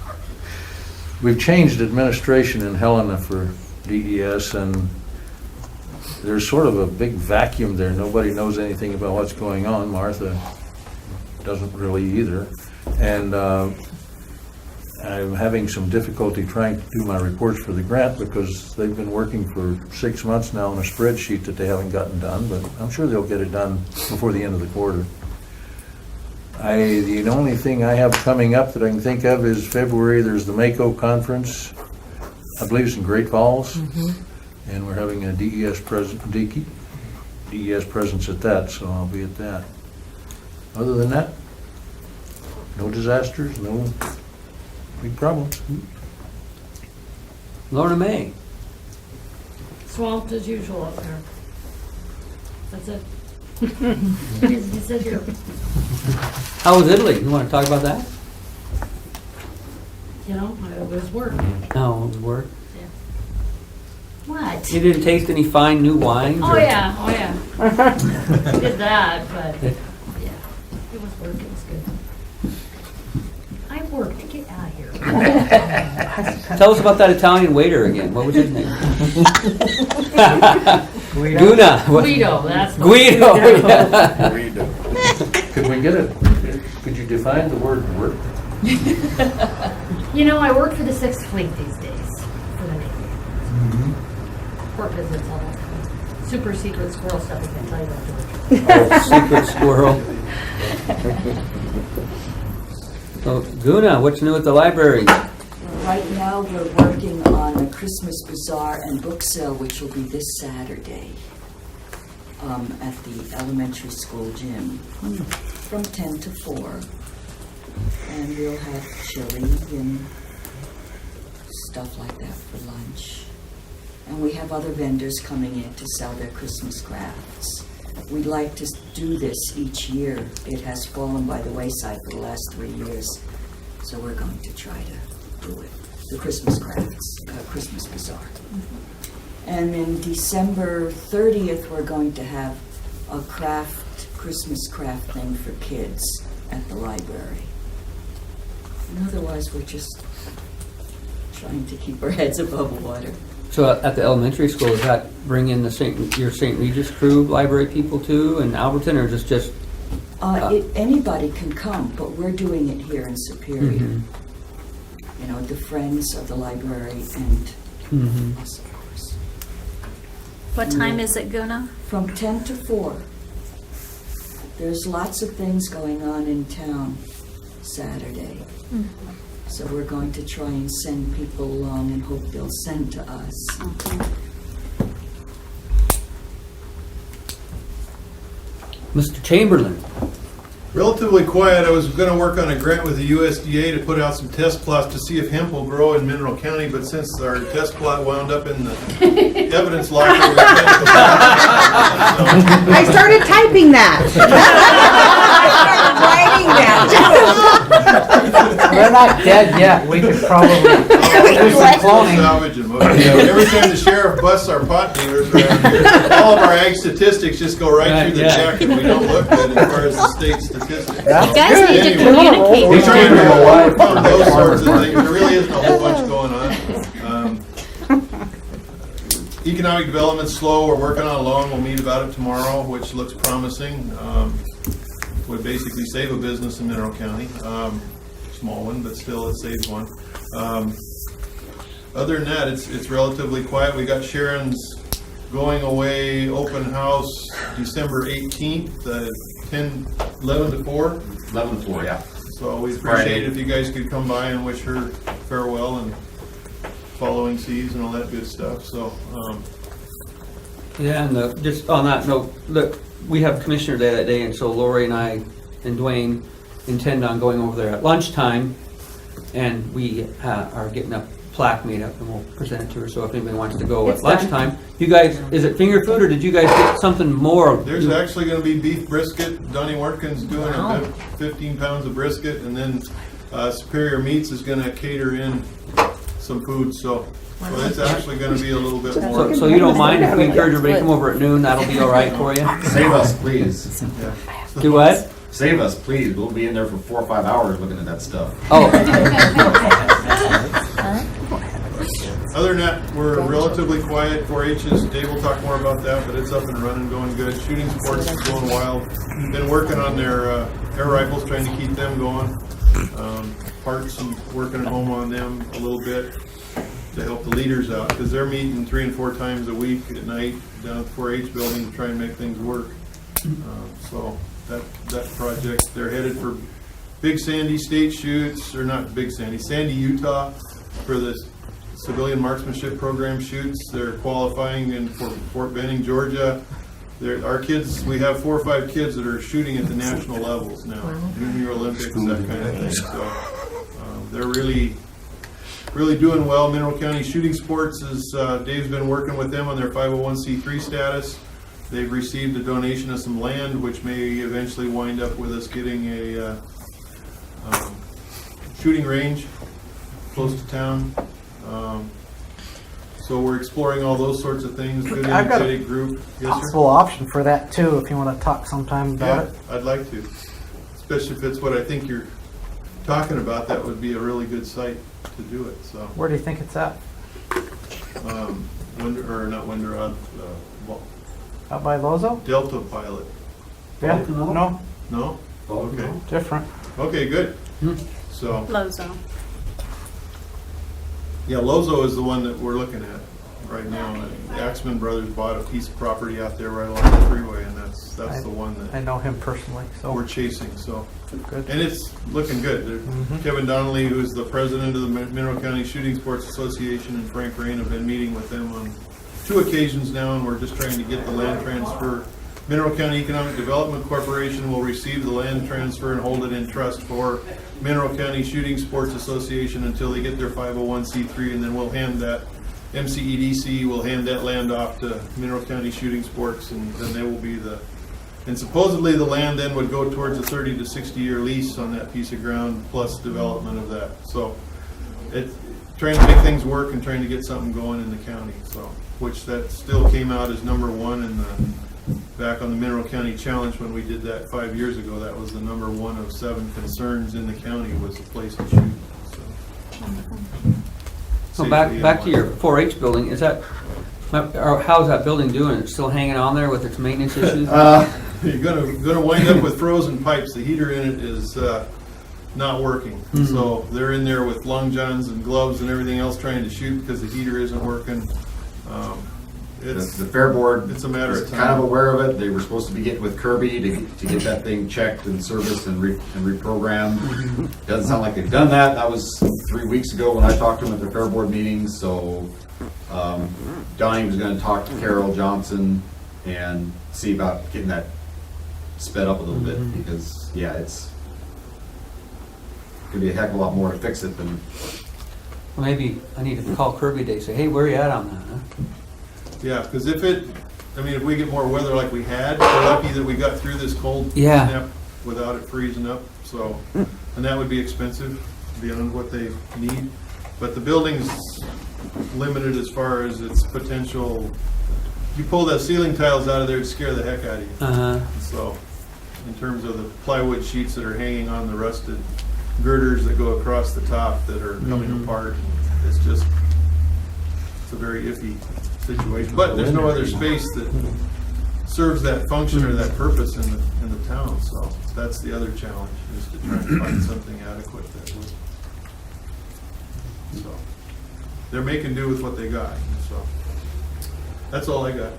we've changed administration in Helena for DES, and there's sort of a big vacuum there. Nobody knows anything about what's going on. Martha doesn't really either. And I'm having some difficulty trying to do my reports for the grant because they've been working for 6 months now on a spreadsheet that they haven't gotten done, but I'm sure they'll get it done before the end of the quarter. The only thing I have coming up that I can think of is February, there's the Mako conference. I believe it's in Great Falls. And we're having a DES presence at that, so I'll be at that. Other than that, no disasters, no big problems. Lorna May. Swamped as usual up there. That's it. You said you're. How was Italy? You want to talk about that? You know, it was work. No, it was work. What? You didn't taste any fine new wines? Oh or- yeah, oh yeah. Did that, but yeah, it was work. It was good. I worked. Get out of here. Tell us about that Italian waiter again. What was his name? Guido? Guna. What- Guido, that's what- Guido. yeah. Could we get it? Could you define the word work? You know, I work for the 6th Fleet these days for the Navy. Court visits all that kind of super secret squirrel stuff. I can't tell you about, George. Oh, secret squirrel. So, Guna, what's new at the library? Right now, we're working on a Christmas bazaar and book sale, which will be this Saturday at the elementary school gym from 10 to 4. And we'll have chili and stuff like that for lunch. And we have other vendors coming in to sell their Christmas crafts. We'd like to do this each year. It has fallen by the wayside for the last 3 years. So we're going to try to do it. The Christmas crafts, Christmas bazaar. And in December 30th, we're going to have a Christmas craft thing for kids at the library. And otherwise, we're just trying to keep our heads above water. So at the elementary school, does that bring in the your St. Regis crew library people too in Alberton, or is it just? Anybody can come, but we're doing it here in Superior. You know, the Friends of the Library and us, of course. What time is it, Guna? From 10 to 4. There's lots of things going on in town Saturday. So we're going to try and send people along and hope they'll send to us. Mr. Chamberlain. Relatively quiet. I was going to work on a grant with the USDA to put out some test plots to see if hemp will grow in Mineral County, but since our test plot wound up in the evidence locker, we can't go back. I started typing that. They're not dead yet. We could probably do some cloning. Salvage and most- every time the sheriff busts our pot dealers around here, all of our ag statistics just go right through the check, and we don't look good as far as the state statistics. That's You guys good. need to communicate We're with trying to them. overcome those sorts of things. There really isn't a whole bunch going on. Economic development's slow. We're working on a loan. We'll meet about it tomorrow, which looks promising. Would basically save a business in Mineral County. Small one, but still it saves one. Other than that, it's relatively quiet. We got Sharon's going away open house December 18th, 11 to 4. 11 to 4, yeah. So we'd Friday. appreciate it if you guys could come by and wish her farewell and following seas and all that good stuff. So, Yeah, and just on that note, look, we have Commissioner Day that day, and so Lori and I and Dwayne intend on going over there at lunchtime, and we are getting up plaque made up and we'll present it to her, so if anybody wants to go It's at done. lunchtime. You guys, is it finger food or did you guys get something more? There's actually gonna be beef brisket. Donnie Watkins doing a 15 pounds of brisket, and then Superior Meats is gonna cater in some food, so it's actually gonna be a little bit more. So you don't mind if we encourage everybody to come over at noon, that'll be all right for you? Save us, please. Yeah. Do what? Save us, please. We'll be in there for 4 or 5 hours looking at that stuff. Oh. Other than that, we're relatively quiet. 4-H is, Dave will talk more about that, but it's up and running, going good. Shooting sports is going wild. Been working on their air rifles, trying to keep them going. Parts and working at home on them a little bit to help the leaders out, because they're meeting 3 and 4 times a week at night down at the 4-H building to try and make things work. So that project, they're headed for Big Sandy state shoots, or not Big Sandy, Sandy, Utah, for the civilian marksmanship program shoots. They're qualifying in Fort Benning, Georgia. Our kids, we have 4 or 5 kids that are shooting at the national levels now, Junior Olympics, that kind of thing. So they're really doing well. Mineral County Shooting Sports is, Dave's been working with them on their 501c3 status. They've received a donation of some land, which may eventually wind up with us getting a shooting range close to town. So we're exploring all those sorts of things. Good I've got a energetic group. Yes, sir? Possible option for that too, if you want to talk sometime about it. Yeah, I'd like to, especially if it's what I think you're talking about. That would be a really good site to do it. So, Where do you think it's at? Out by Lozo? Delta Pilot. Yeah, no, No? Okay. different. Okay, good. So, Lozo. yeah, Lozo is the one that we're looking at right now. The Axman Brothers bought a piece of property out there right along the freeway, and that's the one I that know him personally, so we're chasing. So, good. and it's looking good. Kevin Donnelly, who's the president of the Mineral County Shooting Sports Association, and Frank Rain have been meeting with them on 2 occasions now, and we're just trying to get the land transfer. Mineral County Economic Development Corporation will receive the land transfer and hold it in trust for Mineral County Shooting Sports Association until they get their 501c3, and then we'll hand that, MCEDC will hand that land off to Mineral County Shooting Sports, and then they will be and supposedly the land then would go towards a 30 to 60 year lease on that piece of ground, plus development of that. So it's trying to make things work and trying to get something going in the county, so, which that still came out as #1 in back on the Mineral County Challenge when we did that 5 years ago. That was the #1 of 7 concerns in the county, was the place to shoot. So back to your 4-H building, is that, or how's that building doing? It's still hanging on there with its maintenance issues? You're gonna wind up with frozen pipes. The heater in it is not working. So they're in there with long johns and gloves and everything else trying to shoot because the heater isn't working. The Fair Board it's a matter is of time. kind of aware of it. They were supposed to be getting with Kirby to get that thing checked and serviced and reprogrammed. Doesn't sound like they've done that. That was 3 weeks ago when I talked to them at the Fair Board meeting. So Donnie was going to talk to Carol Johnson and see about getting that sped up a little bit, because yeah, it's gonna be a heck of a lot more to fix it than. Well, maybe I need to call Kirby Day, say, hey, where are you at on that, huh? Yeah, because if we get more weather like we had, we're lucky that we got through this cold snap without it freezing up. So, and that would be expensive beyond what they need. But the building's limited as far as its potential. You pull the ceiling tiles out of there, it'd scare the heck out of you. So, in terms of the plywood sheets that are hanging on the rusted girders that go across the top that are coming apart, it's a very iffy situation. But there's no other space that serves that function or that purpose in the town. So that's the other challenge, is to try and find something adequate that would. So they're making do with what they got. So that's all I got.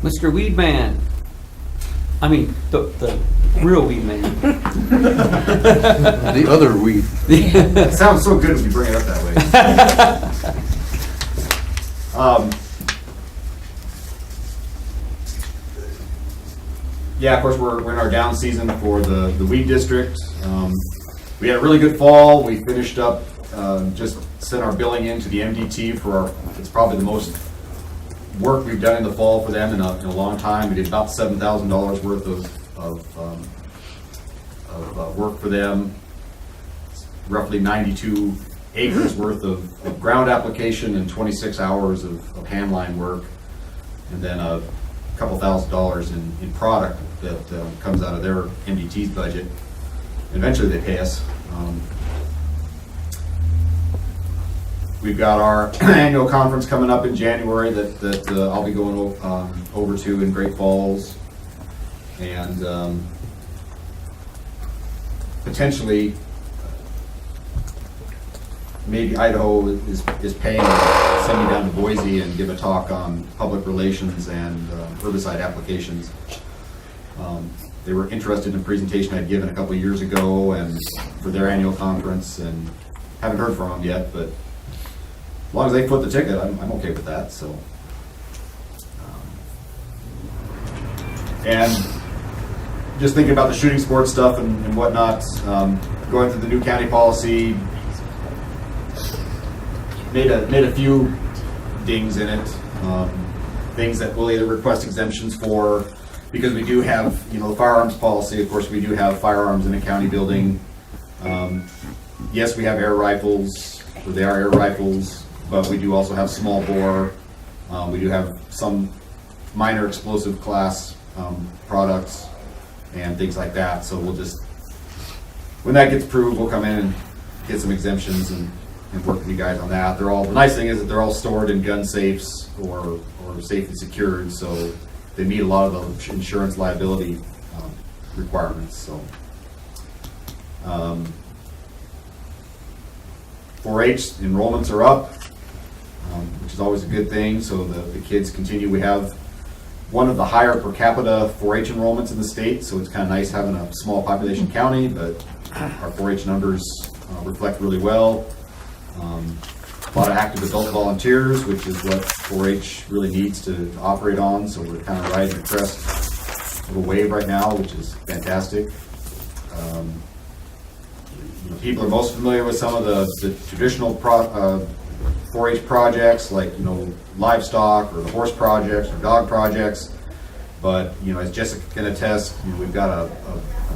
Mr. Weed Man. I mean, the real weed man. The other weed. It sounds so good when you bring it up that way. Yeah, of course, we're in our down season for the weed district. We had a really good fall. We finished up just sent our billing in to the MDT for our, it's probably the most work we've done in the fall for them in a long time. We did about $7,000 worth of work for them. Roughly 92 acres worth of ground application and 26 hours of handline work. And then a couple $1,000s in product that comes out of their MDT's budget. Eventually they pay us. We've got our annual conference coming up in January that I'll be going over to in Great Falls. And potentially, maybe Idaho is paying to send me down to Boise and give a talk on public relations and herbicide applications. They were interested in a presentation I'd given a couple of years ago and for their annual conference, and haven't heard from them yet, but as long as they foot the ticket, I'm okay with that. So, and just thinking about the shooting sports stuff and whatnot, going through the new county policy, made a few dings in it, things that we'll either request exemptions for, because we do have, the firearms policy. Of course, we do have firearms in a county building. Yes, we have air rifles, or they are air rifles, but we do also have small bore. We do have some minor explosive class products and things like that. So we'll just, when that gets approved, we'll come in and get some exemptions and work with you guys on that. They're all, the nice thing is that they're all stored in gun safes or safely secured, so they meet a lot of the insurance liability requirements. So 4-H enrollments are up, which is always a good thing. So the kids continue. We have one of the higher per capita 4-H enrollments in the state, so it's kind of nice having a small population county, but our 4-H numbers reflect really well. A lot of active adult volunteers, which is what 4-H really needs to operate on, so we're kind of riding the crest of a wave right now, which is fantastic. People are most familiar with some of the traditional 4-H projects, like livestock or the horse projects or dog projects, but as Jessica can attest, we've got a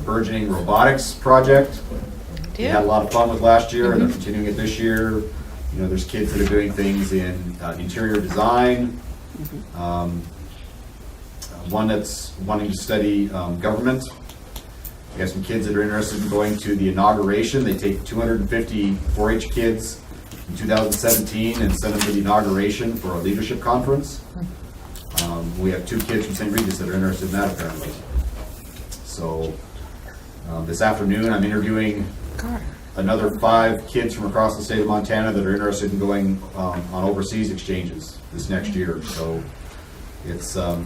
burgeoning robotics project. We had a lot of fun with last year, and they're continuing it this year. There's kids that are doing things in interior design. One that's wanting to study government. We have some kids that are interested in going to the inauguration. They take 250 4-H kids in 2017 and send them to the inauguration for a leadership conference. We have 2 kids from St. Regis that are interested in that apparently. So this afternoon I'm interviewing another 5 kids from across the state of Montana that are interested in going on overseas exchanges this next year. So it's a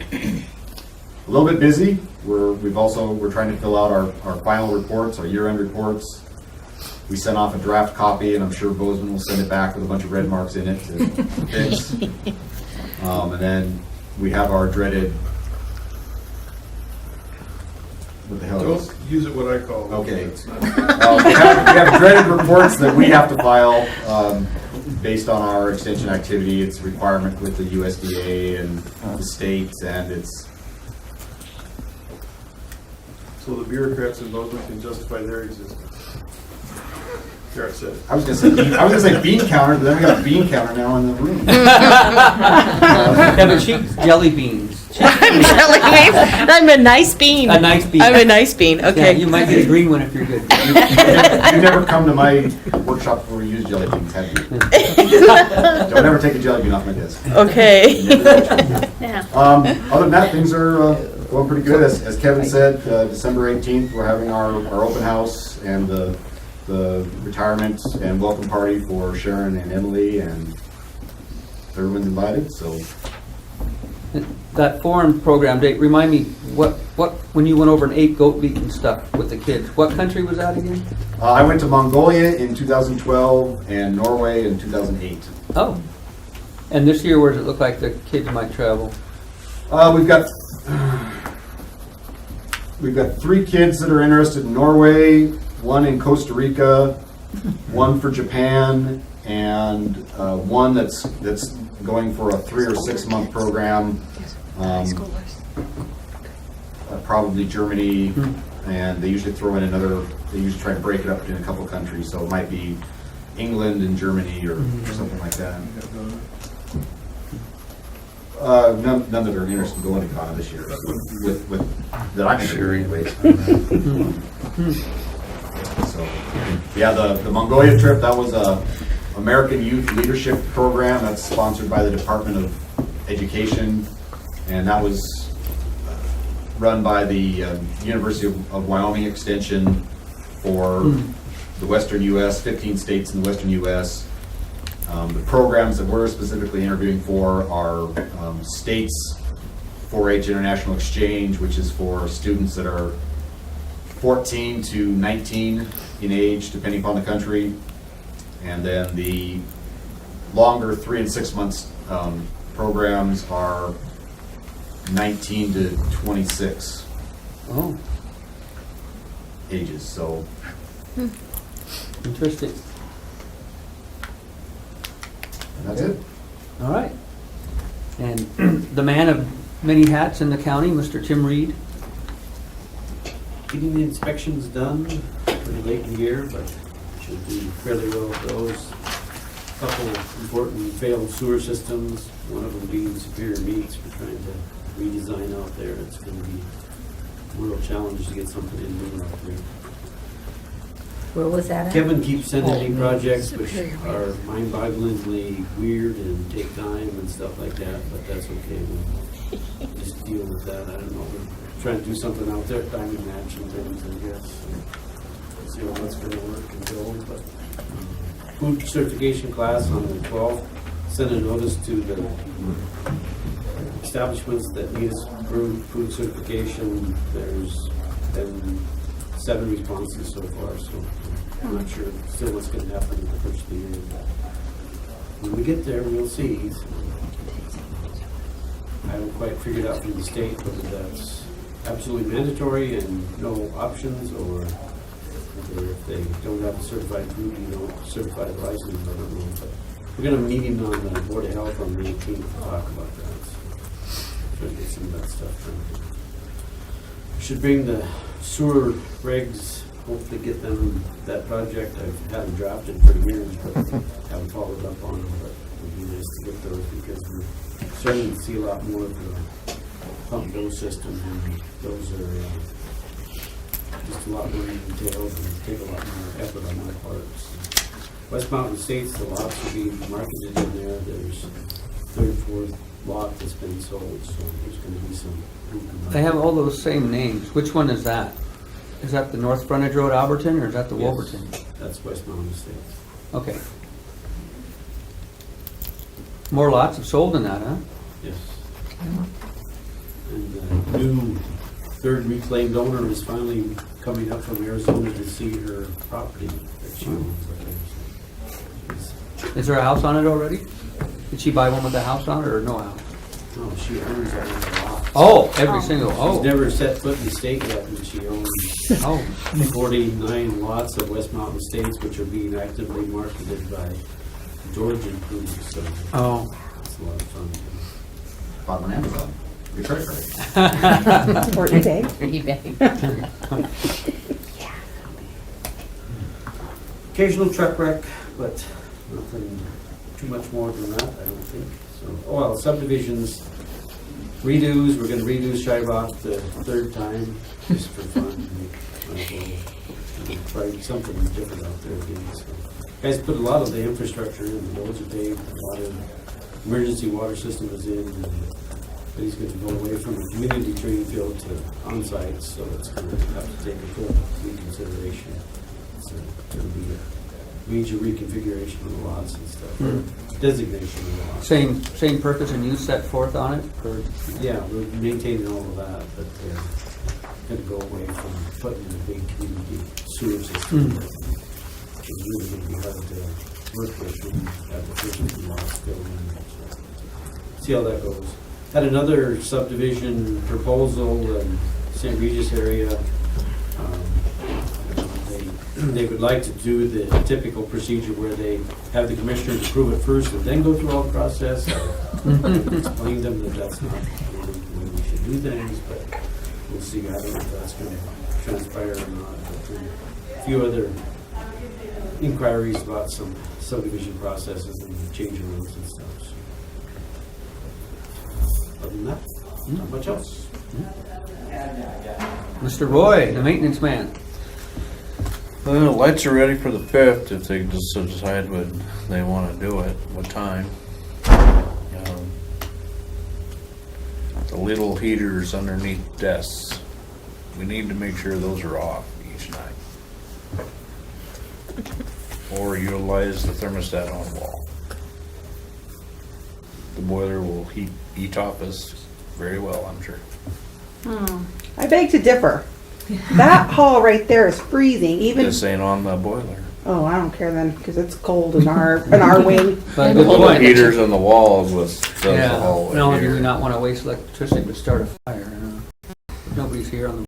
little bit busy. We're trying to fill out our final reports, our year-end reports. We sent off a draft copy, and I'm sure Bozeman will send it back with a bunch of red marks in it to fix. And then we have our dreaded, what the hell is Don't use it what I call. Okay. We have dreaded reports that we have to file based on our extension activity. It's a requirement with the USDA and the states, and it's. So the bureaucrats in Bozeman can justify their existence. There, I said it. I was gonna say bean counter, but then we got a bean counter now in the room. Yeah, but she's jelly beans. I'm a nice bean. A nice bean. I'm a nice bean. Yeah, Okay. you might get a green one if you're good. You never come to my workshop where we use jelly beans, have you? Don't ever take a jelly bean off my desk. Okay. Yeah. Other than that, things are going pretty good. As Kevin said, December 18th, we're having our open house and the retirement and welcome party for Sharon and Emily, and everyone's invited. So That foreign program date, remind me, what when you went over and ate goat meat and stuff with the kids, what country was that again? I went to Mongolia in 2012 and Norway in 2008. Oh. And this year, where does it look like the kids might travel? We've got 3 kids that are interested in Norway, 1 in Costa Rica, one for Japan, and one that's going for a 3 or 6 month program. Probably Germany, and they usually throw in they usually try to break it up between a couple countries, so it might be England and Germany or something like that. None that are interested in going to Ghana this year, with that I'm sure anyways. So, yeah, the Mongolia trip, that was a American Youth Leadership Program that's sponsored by the Department of Education, and that was run by the University of Wyoming Extension for the Western U.S., 15 states in the Western U.S. The programs that we're specifically interviewing for are States 4-H International Exchange, which is for students that are 14 to 19 in age, depending upon the country. And then the longer 3 and 6 months programs are 19 to 26 ages. So Interesting. And that's it. All right. And the man of many hats in the county, Mr. Tim Reed. Getting the inspections done pretty late in the year, but should do fairly well with those. Couple important failed sewer systems, one of them being Superior Meats. We're trying to redesign out there. It's going to be a real challenge to get something in doing out there. Where was that at? Kevin keeps sending me projects which are mind-bogglingly weird and take time and stuff like that, but that's okay. We'll just deal with that. I don't know. We're trying to do something out there, diamond match and things, I guess. See what's going to work and go. But food certification class on the 12th, sent a notice to the establishments that need us approved food certification. There's been 7 responses so far, so I'm not sure still what's going to happen at the first of the year. When we get there, we'll see. So I haven't quite figured out from the state whether that's absolutely mandatory and no options, or whether if they don't have a certified food, you don't certify the license. I don't know. But we're going to have a meeting on the Board of Health on the 18th to talk about that. So try to get some of that stuff done. Should bring the sewer regs, hopefully get them, that project. I've had them drafted for years, but haven't followed up on them. But it would be nice to get those because we're starting to see a lot more of the pump dose system, and those are just a lot more detailed and take a lot more effort on my part. So West Mountain Estates, the lots will be marketed in there. There's 3rd, 4th lot that's been sold, so there's going to be some. They have all those same names. Which one is that? Is that the North Frontage Road, Alberton, or is that the Yes, Wolverton? that's West Mountain Estates. Okay. More lots have sold than that, huh? Yes. And the new 3rd reclaimed owner is finally coming up from Arizona to see her property that she owns. Is there a house on it already? Did she buy one with a house on it or no house? No, she owns all the lots. Oh, every single, She's never set foot in the state yet, and she owns 49 lots of West Mountain Estates, which are being actively marketed by Georgian Foods. So it's a lot of fun. Bought on Amazon. Your credit card. Or eBay. Occasional truck wreck, but nothing too much more than that, I don't think. So, oh well, subdivisions, redos. We're going to redo Shybrock the 3rd time, just for fun. Might as well try something different out there again. So, guys put a lot of the infrastructure in. The roads are paved. A lot of emergency water system is in. And he's going to go away from a community training field to on-site, so it's going to have to take a full reconsideration. It's going to be a major reconfiguration of the lots and stuff, or designation of the lots. Same purpose and use set forth on it? Or? Yeah, we're maintaining all of that, but they're going to go away from putting in a big community sewer system. It's really going to be hard to work with when you have the first few lots going in. See how that goes. Had another subdivision proposal in St. Regis area. They they would like to do the typical procedure where they have the commissioners approve it first and then go through all the process. Explain to them that that's not the way we should do things, but we'll see. I don't know if that's going to transpire or not. But a few other inquiries about some subdivision processes and change rules and stuff. So. Other than that, not much else. Mr. Roy, the maintenance man. Well, the lights are ready for the 5th if they just decide what they want to do it, what time. The little heaters underneath desks, we need to make sure those are off each night. Or utilize the thermostat on the wall. The boiler will heat off us very well, I'm sure. I beg to differ. That hall right there is freezing, even. This ain't on the boiler. Oh, I don't care then, because it's cold in our wing. But good All the point. heaters on the walls was does the Yeah, hallway no, do here. we not want to waste electricity but start a fire? Nobody's here on the